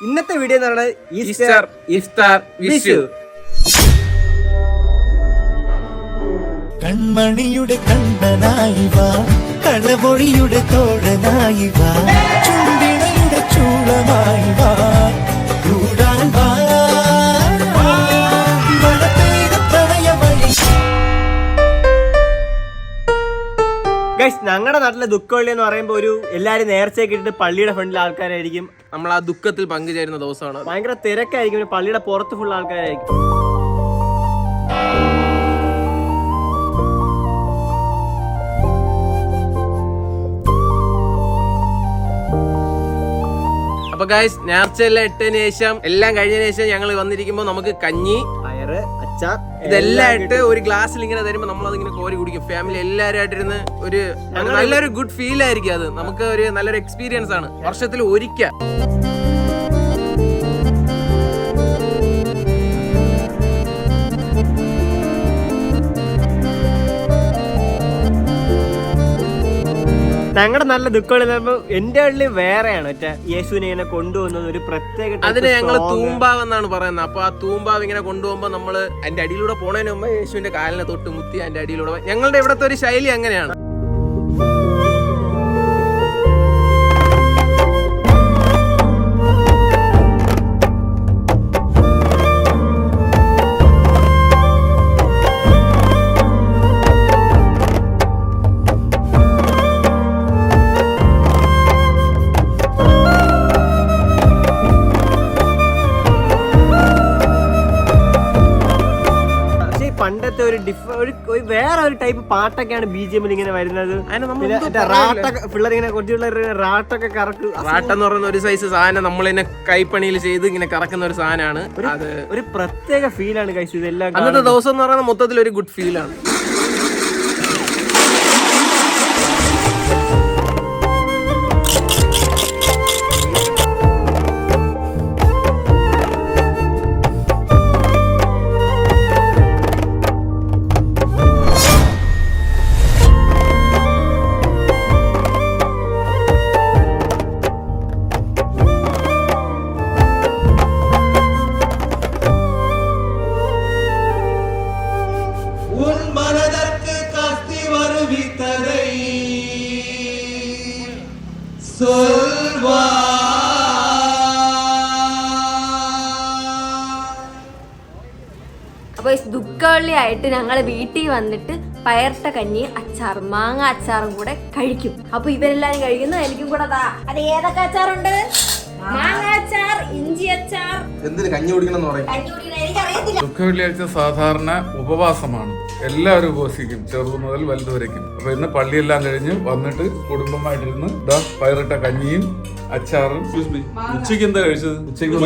ഇന്നത്തെ വീഡിയോ എന്ന് പറയുന്നത് ഈസ്റ്റർ ഇഫ്താർ വിഷു. കൺമണിയുടെ കണ്ണനായി വാ, കളമൊഴിയുടെ തോഴനായി വാ, ചുണ്ടിണയുടെ ചൂളമായി വാ, കൂടാൻ വാ, ഗൈസ്, ഞങ്ങളുടെ നാട്ടിലെ ദുഃഖവള്ളി എന്ന് പറയുമ്പോൾ ഒരു എല്ലാരും നേർച്ചയൊക്കെ ഇട്ടിട്ട് പള്ളിയുടെ ഫ്രണ്ടിൽ ആൾക്കാരായിരിക്കും. നമ്മൾ ആ ദുഃഖത്തിൽ പങ്കുചേരുന്ന ദിവസമാണ്. ഭയങ്കര തിരക്കായിരിക്കും, പിന്നെ പള്ളിയുടെ പുറത്ത് ഫുൾ ആൾക്കാരായിരിക്കും. അപ്പൊ ഗൈസ്, നേർച്ചയെല്ലാം ഇട്ടതിന് ശേഷം എല്ലാം കഴിഞ്ഞതിന് ശേഷം ഞങ്ങൾ വന്നിരിക്കുമ്പോ നമുക്ക് കഞ്ഞി, പയറ്, അച്ചാർ ഇതെല്ലാം ഇട്ട് ഒരു ഗ്ലാസ്സിൽ ഇങ്ങനെ തരുമ്പോ നമ്മൾ അതിങ്ങനെ കോരി കുടിക്കും. ഫാമിലി എല്ലാവരും ആയിട്ടിരുന്ന് ഒരു നല്ലൊരു ഗുഡ് ഫീൽ ആയിരിക്കും. അത് നമുക്ക് ഒരു നല്ലൊരു എക്സ്പീരിയൻസ് ആണ്, വർഷത്തിൽ ഒരിക്കൽ. ഞങ്ങളുടെ നല്ല ദുഃഖവള്ളി എന്റെ ഉള്ളിൽ വേറെയാണ്. യേശുവിനെ ഇങ്ങനെ കൊണ്ടുപോകുന്നത് ഒരു പ്രത്യേക, അതിന് ഞങ്ങള് തൂമ്പാവ് എന്നാണ് പറയുന്നത്. അപ്പൊ ആ തൂമ്പാവ് ഇങ്ങനെ കൊണ്ടുപോകുമ്പോ നമ്മള് അതിന്റെ അടിയിലൂടെ പോണതിന് മുമ്പ് യേശുവിന്റെ കാലിനെ തൊട്ട് മുത്തി അതിന്റെ അടിയിലൂടെ. ഞങ്ങളുടെ ഇവിടുത്തെ ഒരു ശൈലി അങ്ങനെയാണ്. പണ്ടത്തെ ഒരു വേറെ ഒരു ടൈപ്പ് പാട്ടൊക്കെയാണ് BGM ഇങ്ങനെ വരുന്നത്. പിള്ളേർ ഇങ്ങനെ കൊച്ചു പിള്ളേർ റാട്ടൊക്കെ കറക്കും. റാട്ടെന്ന് പറയുന്ന ഒരു സൈസ് സാധനം നമ്മളിങ്ങനെ കൈപ്പണിയിൽ ചെയ്ത് ഇങ്ങനെ കറക്കുന്ന ഒരു സാധനമാണ്. അത് ഒരു പ്രത്യേക ഫീലാണ് കഴിച്ചത്. ഇതെല്ലാം അന്നത്തെ ദിവസം എന്ന് പറയുന്നത് മൊത്തത്തിൽ ഒരു ഗുഡ് ഫീലാണ്. അപ്പൊ ദുഃഖവള്ളി ആയിട്ട് ഞങ്ങൾ വീട്ടിൽ വന്നിട്ട് പയർട്ട കഞ്ഞി, അച്ചാറും മാങ്ങ അച്ചാറും കൂടെ കഴിക്കും. അപ്പൊ ഇവരെല്ലാരും കഴിക്കുന്നു, എനിക്കും കൂടെ അത് ഏതൊക്കെ അച്ചാറുണ്ട്? മാങ്ങ അച്ചാർ, ഇഞ്ചി അച്ചാർ. എന്തിന് കഞ്ഞി കുടിക്കണം എന്ന് പറയും? എനിക്കറിയത്തില്ല. ദുഃഖവെള്ളിയാഴ്ച സാധാരണ ഉപവാസമാണ്. എല്ലാവരും ഉപവസിക്കും, ചെറുതു മുതൽ വലുത് വരയ്ക്കും. അപ്പൊ ഇന്ന് പള്ളിയെല്ലാം കഴിഞ്ഞ് വന്നിട്ട് കുടുംബമായിട്ടിരുന്ന് പയറിട്ട കഞ്ഞിയും അച്ചാറും. ഉച്ചയ്ക്ക് എന്താ കഴിച്ചത്? ഉച്ചയ്ക്ക്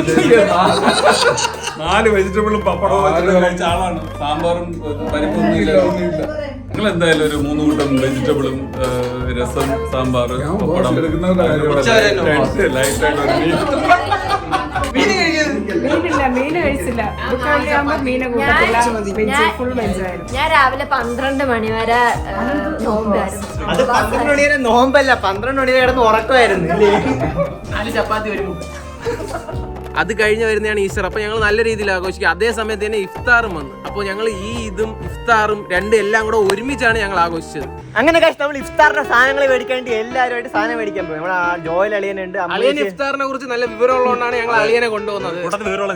4 വെജിറ്റബിളും പപ്പടവും കഴിച്ച ആളാണ്. സാമ്പാറും പരിപ്പൊന്നും ഇല്ല. നിങ്ങൾ എന്തായാലും ഒരു 3 കൂട്ടം വെജിറ്റബിളും രസം, സാമ്പാർ, പപ്പടം, ഞാൻ രാവിലെ 12 മണി വരെ നോമ്പായിരുന്നു. അത് 12 മണി വരെ നോമ്പല്ല, 12 മണി വരെ കിടന്ന് ഉറക്കമായിരുന്നു. ചപ്പാത്തി ഒരു അത് കഴിഞ്ഞ് വരുന്നതാണ് ഈസ്റ്റർ. അപ്പൊ ഞങ്ങൾ നല്ല രീതിയിൽ ആഘോഷിക്കും. അതേ സമയത്ത് തന്നെ ഇഫ്താറും വന്നു. അപ്പോൾ ഞങ്ങൾ ഈ ഇതും ഇഫ്താറും രണ്ടും എല്ലാം കൂടെ ഒരുമിച്ചാണ് ഞങ്ങൾ ആഘോഷിച്ചത്. അങ്ങനെ നമ്മൾ ഇഫ്താറിന്റെ സാധനങ്ങൾ മേടിക്കാൻ വേണ്ടി എല്ലാവരുമായിട്ട് സാധനം മേടിക്കാൻ പോയി. നമ്മുടെ ജോയൽ അളിയനുണ്ട്. അളിയൻ ഇഫ്താറിനെ കുറിച്ച് നല്ല വിവരമുള്ളതുകൊണ്ടാണ് ഞങ്ങൾ അളിയനെ കൊണ്ടുപോകുന്നത്.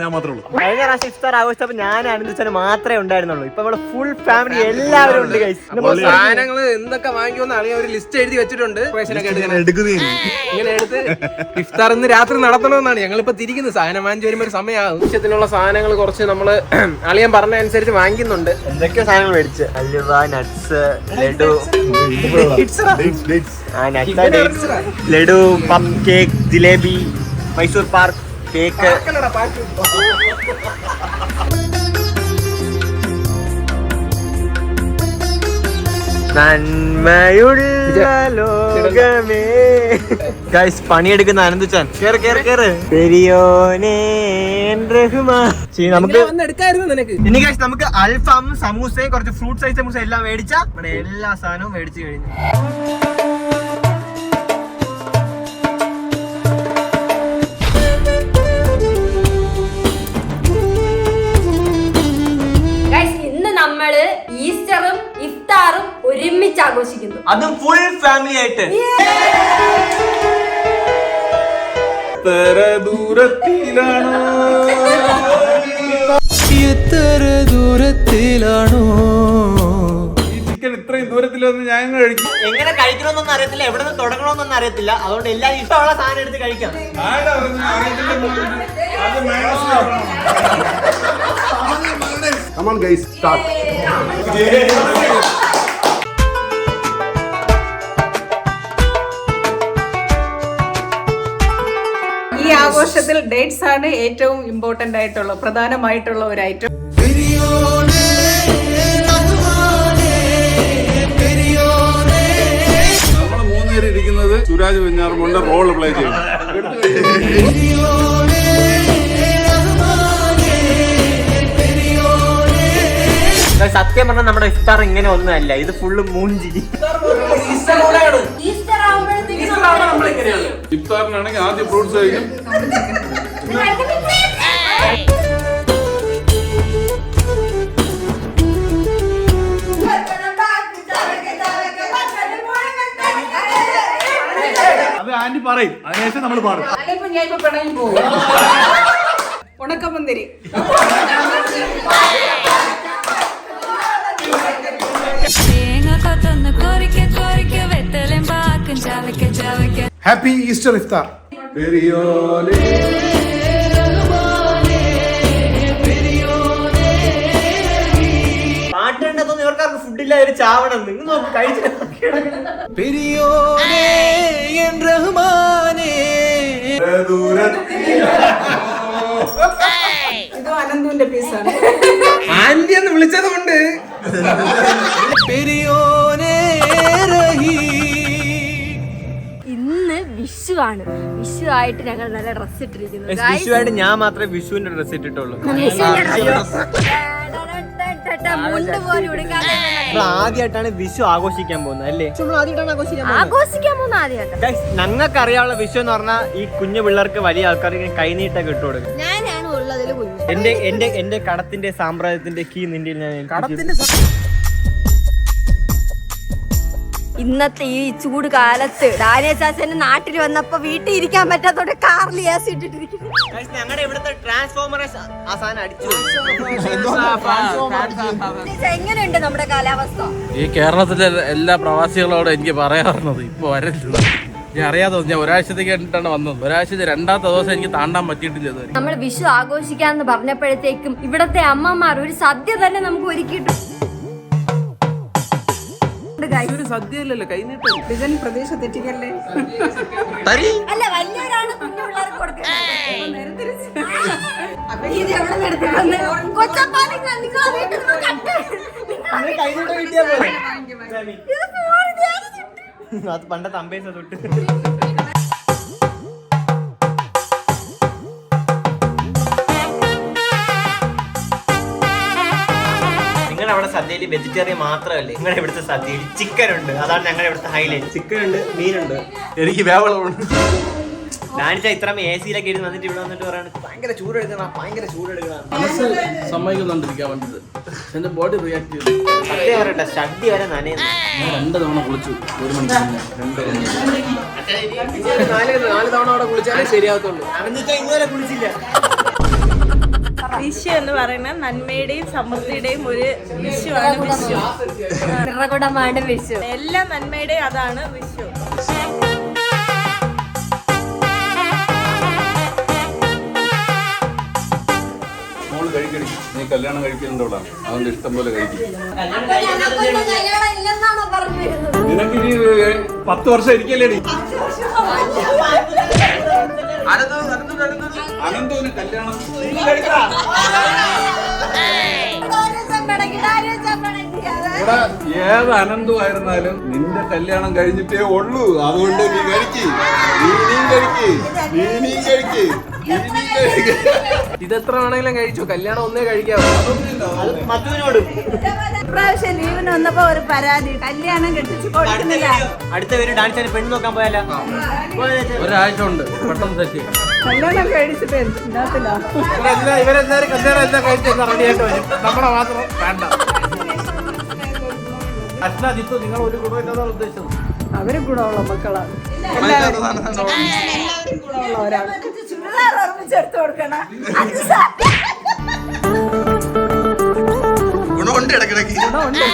ഞാൻ മാത്രമേ ഉള്ളൂ. കഴിഞ്ഞ പ്രാവശ്യം ഇഫ്താർ ആഘോഷിച്ചപ്പോൾ ഞാൻ അനന്തിച്ചന് മാത്രമേ ഉണ്ടായിരുന്നുള്ളൂ. ഇപ്പൊ നമ്മുടെ ഫുൾ ഫാമിലി എല്ലാവരും ഉണ്ട്. സാധനങ്ങൾ എന്തൊക്കെ വാങ്ങിക്കുമെന്ന് അളിയൻ ഒരു ലിസ്റ്റ് എഴുതി വെച്ചിട്ടുണ്ട്. ഇങ്ങനെ എടുത്ത് ഇഫ്താർ ഇന്ന് രാത്രി നടത്തണമെന്നാണ് ഞങ്ങളിപ്പോ തിരിക്കുന്നത്. സാധനം വാങ്ങിച്ചു വരുമ്പോ ഒരു സമയമാകും. ആവശ്യത്തിനുള്ള സാധനങ്ങൾ കുറച്ച് നമ്മള് അളിയൻ പറഞ്ഞ അനുസരിച്ച് വാങ്ങിക്കുന്നുണ്ട്. എന്തൊക്കെയോ സാധനങ്ങൾ മേടിച്ച് halwa, nuts, laddu, laddu, puff cake, jalebi, Mysore pak cake. നന്മയുള്ള ലോകമേ. ഗൈസ്, പണിയെടുക്കുന്ന അനന്തുച്ചാൻ നമുക്ക് അൽഫാമും സമൂസയും കുറച്ച് ഫ്രൂട്ട്സ് ഐറ്റംസ് എല്ലാം മേടിച്ച നമ്മുടെ എല്ലാ സാധനവും മേടിച്ചു കഴിഞ്ഞു. അതും ഫുൾ ഫാമിലി ആയിട്ട്. എത്ര ദൂരത്തിലാണോ ഈ ചിക്കൻ ഇത്രയും ദൂരത്തിലൊന്നും ഞാൻ കഴിക്കും. എങ്ങനെ കഴിക്കണമെന്നൊന്നും അറിയത്തില്ല, എവിടെ നിന്ന് തുടങ്ങണമെന്നൊന്നും അറിയത്തില്ല. അതുകൊണ്ട് എല്ലാവരും ഇഷ്ടമുള്ള സാധനം എടുത്ത് കഴിക്കാം. ആരാ പറഞ്ഞത്? അത് മനസ്സിലാവണം. Come on guys, start. ഈ ആഘോഷത്തിൽ ഡേറ്റ്സ് ആണ് ഏറ്റവും ഇമ്പോർട്ടന്റ് ആയിട്ടുള്ള പ്രധാനമായിട്ടുള്ള ഒരു ഐറ്റം. നമ്മൾ മൂന്നുപേര് ഇരിക്കുന്നത് സുരാജ് വെഞ്ഞാറമ്മൂടിന്റെ റോൾ പ്ലേ ചെയ്യും. സത്യം പറഞ്ഞാൽ നമ്മുടെ ഇഫ്താർ ഇങ്ങനെ ഒന്നുമല്ല, ഇത് ഫുള്ള് മൂഞ്ചി. ഈസ്റ്റർ ആവുമ്പോഴത്തേക്കും ഇഫ്താറിനാണെങ്കിൽ ആദ്യം ഫ്രൂട്ട്സ് കഴിക്കും. അത് ആന്റി പറയും, അതിനുശേഷം നമ്മൾ പാടും. അല്ലിപ്പോ ഞാൻ ഇപ്പൊ പിണങ്ങി പോകും. ഉണക്കമന്തിരി. ഹാപ്പി ഈസ്റ്റർ ഇഫ്താർ. പാട്ടുണ്ടെന്നൊന്നും ഇവർക്കാർക്ക് ഫുഡില്ല, ഒരു ചാവണം. നിങ്ങൾ നോക്ക് കഴിച്ചിട്ട് ഇത് അനന്തുവിന്റെ പീസാണ്. ആന്റി എന്ന് വിളിച്ചത് കൊണ്ട് ഇന്ന് വിഷു ആണ്. വിഷു ആയിട്ട് ഞങ്ങൾ നല്ല ഡ്രസ് ഇട്ടിരിക്കുന്നു. വിഷുവായിട്ട് ഞാൻ മാത്രമേ വിഷുവിന്റെ ഡ്രസ് ഇട്ടിട്ടുള്ളൂ. മുണ്ട് പോലും ഉടുക്കാതെ ആദ്യമായിട്ടാണ് വിഷു ആഘോഷിക്കാൻ പോകുന്നത് അല്ലേ? ആഘോഷിക്കാൻ പോകുന്ന ആദ്യമായിട്ട്. ഞങ്ങൾക്ക് അറിയാനുള്ള വിഷു എന്ന് പറഞ്ഞാൽ ഈ കുഞ്ഞു പിള്ളേർക്ക് വലിയ ആൾക്കാർക്ക് കൈനീട്ടൊക്കെ ഇട്ട് കൊടുക്കും. ഞാനാണ് ഉള്ളതിൽ കുഞ്ഞു. എന്റെ കടത്തിന്റെ സാമ്രാജ്യത്തിന്റെ കീ നിന്റെ ഇന്നത്തെ ഈ ചൂട് കാലത്ത് ഡാനിയ ചാച്ചന്റെ നാട്ടിൽ വന്നപ്പോ വീട്ടിൽ ഇരിക്കാൻ പറ്റാത്തോണ്ട് കാറിൽ ഗ്യാസ് ഇട്ടിട്ടിരിക്കുന്നു. ഞങ്ങളുടെ ഇവിടുത്തെ ട്രാൻസ്ഫോമറെ അവസാനം അടിച്ചു. എങ്ങനെയുണ്ട് നമ്മുടെ കാലാവസ്ഥ? ഈ കേരളത്തിലെ എല്ലാ പ്രവാസികളോടും എനിക്ക് പറയാറുള്ളത് ഇപ്പൊ വരരുത്. ഞാൻ അറിയാതെ ഞാൻ ഒരാഴ്ചത്തേക്ക് കണ്ടിട്ടാണ് വന്നത്. ഒരാഴ്ച രണ്ടാമത്തെ ദിവസം എനിക്ക് താണ്ടാൻ പറ്റിയിട്ടില്ല. നമ്മൾ വിഷു ആഘോഷിക്കാന്ന് പറഞ്ഞപ്പോഴത്തേക്കും ഇവിടത്തെ അമ്മമാർ ഒരു സദ്യ തന്നെ നമുക്ക് ഒരുക്കിയിട്ടു. സദ്യയല്ലല്ലോ കൈനീട്ടം. ഡിസൈൻ പ്രതീക്ഷ തെറ്റിക്കല്ലേ. അല്ല വലിയവരാണ് കുഞ്ഞു പിള്ളേർക്ക് കൊടുക്കുന്നത്. ഇത് എവിടെ നിന്ന് എടുത്തിട്ടുണ്ട്? കൊച്ചപ്പാലിങ്ങ, നിങ്ങൾ വീട്ടിൽ നിന്ന് കട്ട്. ഇത് ഫോൺ ഞാൻ അത് പണ്ടത്തെ അമ്പേസ തൊട്ട്. നിങ്ങളുടെ അവിടെ സദ്യയിൽ വെജിറ്റേറിയൻ മാത്രമല്ലേ, നിങ്ങളുടെ ഇവിടുത്തെ സദ്യയിൽ ചിക്കൻ ഉണ്ട്. അതാണ് ഞങ്ങളുടെ ഇവിടുത്തെ ഹൈലൈറ്റ്. ചിക്കൻ ഉണ്ട്, മീനുണ്ട്. എനിക്ക് വേവളമുണ്ട്. ഡാനിച്ച ഇത്ര AC-ലൊക്കെ ഇരുന്ന് വന്നിട്ട് ഇവിടെ വന്നിട്ട് പറയാണ് ഭയങ്കര ചൂടെടുക്കണം, ഭയങ്കര ചൂടെടുക്കണം. മനസ്സ് സമ്മതിക്കുന്നുണ്ടിരിക്കാൻ വേണ്ടത്. എന്റെ ബോഡി റിയാക്ട് ചെയ്തു. സത്യം പറയട്ടെ, ഷഡ്ഡി വരെ നനയുന്നു. ഞാൻ 2 തവണ കുളിച്ചു. 1 മണിക്കൂർ 4 തവണ അവിടെ കുളിച്ചാലേ ശരിയാകത്തുള്ളൂ. അവന്നിച്ചാ ഇന്നുവരെ കുളിച്ചില്ല. വിഷു എന്ന് പറയുന്നത് നന്മയുടെയും സമൃദ്ധിയുടെയും ഒരു വിഷുവാണ് വിഷു. നിറകുടമാണ് വിഷു. എല്ലാ നന്മയുടെയും അതാണ് വിഷു. മോള് കഴിക്കടി, നീ കല്യാണം കഴിക്കുന്നുണ്ടോടാ, അതുകൊണ്ട് ഇഷ്ടം പോലെ കഴിക്കും. ഇല്ലെന്നാണോ പറഞ്ഞു വരുന്നത്? നിനക്ക് ഇനി 10 വർഷം ഇരിക്കല്ലേടി. അനന്തോന് കല്യാണം ഇവിടെ ഏത് അനന്തു ആയിരുന്നാലും നിന്റെ കല്യാണം കഴിഞ്ഞിട്ടേ ഉള്ളൂ. അതുകൊണ്ട് നീ കഴിക്ക്, നീ കഴിക്ക്. ഇതെത്ര വേണമെങ്കിലും കഴിച്ചു. കല്യാണം ഒന്നേ കഴിക്കാവൂ. മധുവിനോടും ഇപ്രാവശ്യം ലീവിന് വന്നപ്പോ ഒരു പരാതി, കല്യാണം കെട്ടിച്ചു കൊടുക്കുന്നില്ല. അടുത്ത പേര് ഡാൻസിന് പെണ്ണ് നോക്കാൻ പോയാലോ? ഒരാഴ്ച ഉണ്ട്, പെട്ടെന്ന് സെറ്റ് ചെയ്യും. കല്യാണം കഴിച്ചിട്ട് എന്താത്തില്ല. ഇവരെല്ലാരും കല്യാണം എല്ലാം കഴിച്ച് റെഡിയായിട്ട് വരും. നമ്മളെ മാത്രം വേണ്ട. അച്ഛനാ ജിത്തു നിങ്ങൾ ഒരു ഗുണമില്ലെന്നാണ് ഉദ്ദേശിച്ചത്. അവരും ഗുണമുള്ള മക്കളാണ്. എല്ലാവരും ഗുണമുള്ളവരാണ്. ചുരിദാർ ഓർമ്മിച്ചെടുത്ത് കൊടുക്കണം. ഗുണമുണ്ട് ഇടക്കിടക്ക്. ഗുണമുണ്ട്.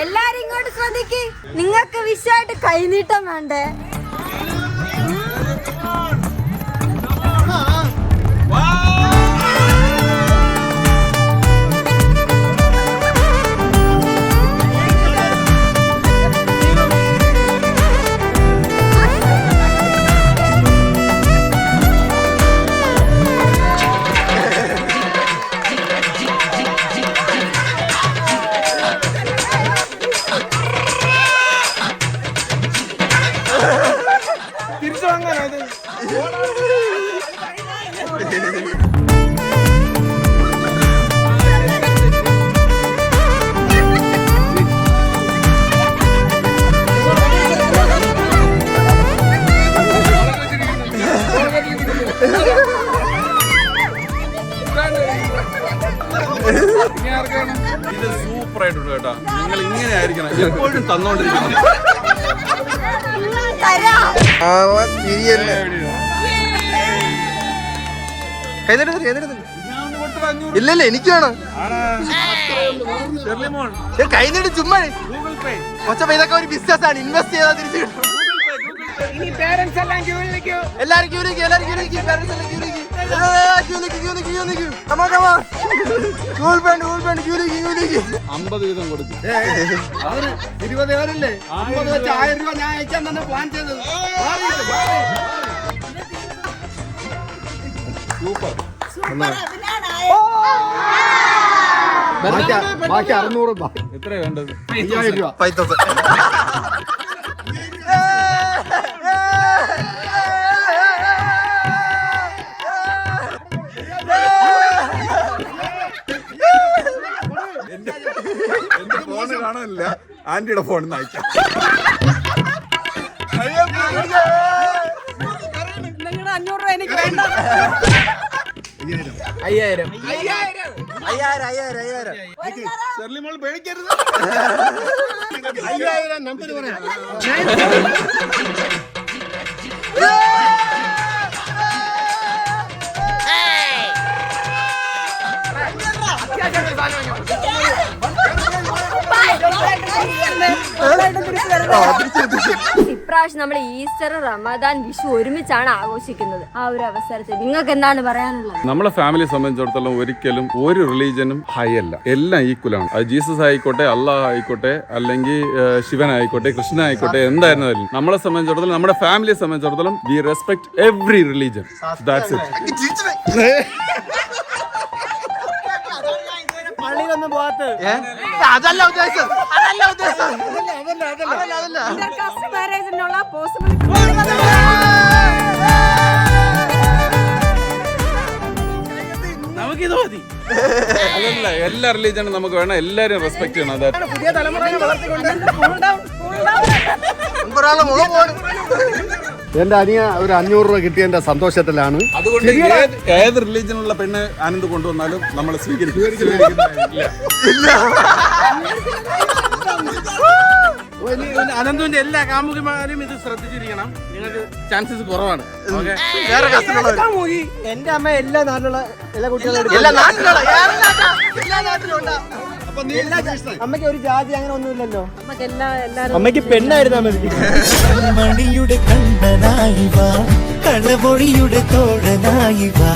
എല്ലാരും ഇങ്ങോട്ട് ശ്രദ്ധിക്ക്. നിങ്ങൾക്ക് വിഷയമായിട്ട് കൈനീട്ടം വേണ്ടേ? ഇത് സൂപ്പർ ആയിട്ടുണ്ട് കേട്ടാ. നിങ്ങൾ ഇങ്ങനെ ആയിരിക്കണം എപ്പോഴും തന്നോണ്ടിരിക്കണം. ഇല്ലല്ല എനിക്ക് വേണം കൈനീട്ട് ചുമ്മാ കൊച്ച ഇതൊക്കെ ഒരു ബിസിനസ് ആണ്. ഇൻവെസ്റ്റ് ചെയ്താൽ തിരിച്ചു കിട്ടും. എല്ലാരും ക്യൂ നിൽക്കും. $50 വീതം കൊടുക്കും. 20 പേരല്ലേ? 50 വെച്ച് 1000 രൂപ ഞാൻ അയക്കാൻ തന്നെ പ്ലാൻ ചെയ്തത്. സൂപ്പർ. ബാക്കി 600 രൂപ. എത്രയാ വേണ്ടത്? 5000 രൂപ. 5000. എന്റെ ഫോണ് കാണാനില്ല, ആന്റിയുടെ ഫോണിൽ നിന്ന് അയക്കാം. നിങ്ങളുടെ 500 രൂപ എനിക്ക് വേണ്ട. 5000. ഷെർലി മോൾ പേടിക്കരുത്. 5000 നമ്പർ പറയാം. ഇപ്രാവശ്യം നമ്മൾ ഈസ്റ്റർ, റമദാൻ, വിഷു ഒരുമിച്ചാണ് ആഘോഷിക്കുന്നത്. ആ ഒരു അവസരത്തിൽ നിങ്ങൾക്ക് എന്താണ് പറയാനുള്ളത്? നമ്മളെ ഫാമിലി സംബന്ധിച്ചിടത്തോളം ഒരിക്കലും ഒരു റിലീജനും ഹൈ അല്ല, എല്ലാം ഈക്വൽ ആണ്. അത് ജീസസ് ആയിക്കോട്ടെ, അള്ളാഹ് ആയിക്കോട്ടെ, അല്ലെങ്കിൽ ശിവൻ ആയിക്കോട്ടെ, കൃഷ്ണൻ ആയിക്കോട്ടെ, എന്തായിരുന്നാലും നമ്മളെ സംബന്ധിച്ചിടത്തോളം, നമ്മുടെ ഫാമിലിയെ സംബന്ധിച്ചിടത്തോളം we respect every religion. That's it. പള്ളിയിലൊന്നും പോകാത്ത അതല്ല ഉദ്ദേശം. ഇന്റർകാസ്റ്റ് മാരേജിനുള്ള പോസിബിലിറ്റി നമുക്കിത് മതി. അതല്ല, എല്ലാ റിലീജനും നമുക്ക് വേണം, എല്ലാരും റെസ്പെക്ട് ചെയ്യണം. അതായത് പുതിയ തലമുറയെ വളർത്തിക്കൊണ്ട് cool down. എന്റെ അനിയ ഒരു 500 രൂപ കിട്ടിയതിന്റെ സന്തോഷത്തിലാണ്. അതുകൊണ്ട് ഏത് റിലീജനുള്ള പെണ്ണ് ആനന്ദ് കൊണ്ടുവന്നാലും നമ്മൾ സ്വീകരിക്കും. അനന്തുവിന്റെ എല്ലാ കാമുകിമാരും ഇത് ശ്രദ്ധിച്ചിരിക്കണം. നിങ്ങൾക്ക് ചാൻസസ് കുറവാണ്. എന്റെ അമ്മ എല്ലാ നാട്ടിലുള്ള എല്ലാ കുട്ടികളും അമ്മയ്ക്ക് ഒരു ജാതി അങ്ങനെ ഒന്നുമില്ലല്ലോ. അമ്മയ്ക്ക് പെണ്ണായിരുന്നാ മതി. മണിയുടെ കണ്ണനായി വാ, കളമൊഴിയുടെ തോഴനായി വാ.